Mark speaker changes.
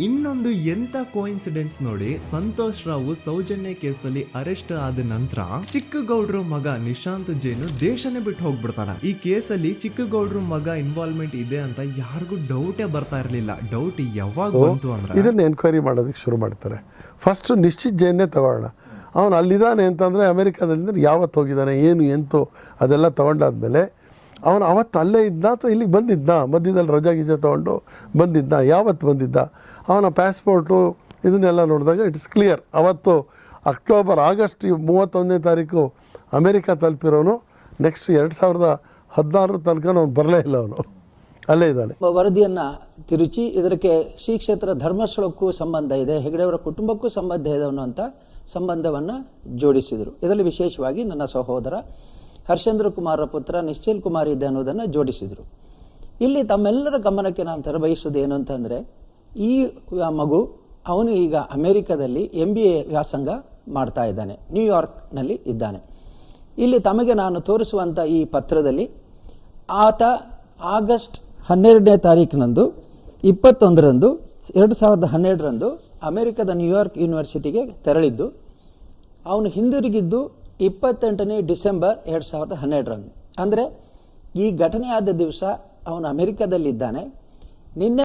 Speaker 1: ಇನ್ನೊಂದು ಎಂತ ಕೋಇನ್ಸಿಡೆನ್ಸ್ ನೋಡಿ, ಸಂತೋಷ್ ರಾವ್ ಸೌಜನ್ಯ ಕೇಸಲ್ಲಿ ಅರೆಸ್ಟ್ ಆದ ನಂತರ ಚಿಕ್ಕಗೌಡ್ರ ಮಗ ನಿಶಾಂತ್ ಜೈನ್ ದೇಶನೇ ಬಿಟ್ಟು ಹೋಗ್ಬಿಡ್ತಾರ. ಈ ಕೇಸಲ್ಲಿ ಚಿಕ್ಕಗೌಡ್ರ ಮಗ ಇನ್ವಾಲ್ವ್ಮೆಂಟ್ ಇದೆ ಅಂತ ಯಾರಿಗೂ ಡೌಟೇ ಬರ್ತಾ ಇರ್ಲಿಲ್ಲ. ಡೌಟ್ ಯಾವಾಗ ಬಂತು ಅಂದ್ರೆ
Speaker 2: ಇದನ್ನ ಎನ್ಕ್ವೈರಿ ಮಾಡೋದಕ್ಕೆ ಶುರು ಮಾಡ್ತಾರೆ. ಫಸ್ಟ್ ನಿಶ್ಚಿತ್ ಜೈನ್ನೇ ತಗೊಳ್ಳೋಣ. ಅವನು ಅಲ್ಲಿದ್ದಾನೆ ಅಂತಂದರೆ ಅಮೆರಿಕಾದಲ್ಲಿ ಯಾವತ್ತು ಹೋಗಿದ್ದಾನೆ, ಏನು ಎಂತೋ ಅದೆಲ್ಲ ತೊಗೊಂಡಾದ್ಮೇಲೆ ಅವನು ಅವತ್ತು ಅಲ್ಲೇ ಇದ್ದ ಅಥವಾ ಇಲ್ಲಿಗೆ ಬಂದಿದ್ದ, ಮಧ್ಯದಲ್ಲಿ ರಜಾ ಗೀಜೆ ತೊಗೊಂಡು ಬಂದಿದ್ದ, ಯಾವತ್ತು ಬಂದಿದ್ದ, ಅವನ ಪ್ಯಾಸ್ಪೋರ್ಟು ಇದನ್ನೆಲ್ಲ ನೋಡಿದಾಗ ಇಟ್ಸ್ ಕ್ಲಿಯರ್. ಅವತ್ತು ಆಗಸ್ಟ್ 31ನೇ ತಾರೀಕು ಅಮೆರಿಕ ತಲುಪಿರೋನು. ನೆಕ್ಸ್ಟ್ 2016 ತನಕ ಅವನು ಬರಲೇ ಇಲ್ಲ, ಅವನು ಅಲ್ಲೇ ಇದ್ದಾನೆ.
Speaker 3: ವರದಿಯನ್ನು ತಿರುಚಿ ಇದಕ್ಕೆ ಶ್ರೀ ಕ್ಷೇತ್ರ ಧರ್ಮಸ್ಥಳಕ್ಕೂ ಸಂಬಂಧ ಇದೆ, ಹೆಗಡೆಯವರ ಕುಟುಂಬಕ್ಕೂ ಸಂಬಂಧ ಇದೆ ಅನ್ನುವಂಥ ಸಂಬಂಧವನ್ನು ಜೋಡಿಸಿದರು. ಇದರಲ್ಲಿ ವಿಶೇಷವಾಗಿ ನನ್ನ ಸಹೋದರ ಹರ್ಷೇಂದ್ರ ಕುಮಾರ ಪುತ್ರ ನಿಶ್ಚಲ್ ಕುಮಾರ್ ಇದೆ ಅನ್ನೋದನ್ನು ಜೋಡಿಸಿದರು. ಇಲ್ಲಿ ತಮ್ಮೆಲ್ಲರ ಗಮನಕ್ಕೆ ನಾನು ತರಬಯಸುವುದು ಏನು ಅಂತಂದರೆ, ಈ ಮಗು ಅವನು ಈಗ ಅಮೆರಿಕದಲ್ಲಿ MBA ವ್ಯಾಸಂಗ ಮಾಡ್ತಾ ಇದ್ದಾನೆ, ನ್ಯೂಯಾರ್ಕ್ನಲ್ಲಿ ಇದ್ದಾನೆ. ಇಲ್ಲಿ ತಮಗೆ ನಾನು ತೋರಿಸುವಂಥ ಈ ಪತ್ರದಲ್ಲಿ ಆತ ಆಗಸ್ಟ್ 12ನೇ ತಾರೀಕಿನಂದು 21ರಂದು 2012ರಂದು ಅಮೆರಿಕದ ನ್ಯೂಯಾರ್ಕ್ ಯೂನಿವರ್ಸಿಟಿಗೆ ತೆರಳಿದ್ದು, ಅವನು ಹಿಂದಿರುಗಿದ್ದು 28ನೇ ಡಿಸೆಂಬರ್ 2012ರಂದು. ಅಂದರೆ ಈ ಘಟನೆಯಾದ ದಿವಸ ಅವನು ಅಮೆರಿಕದಲ್ಲಿದ್ದಾನೆ. ನಿನ್ನೆ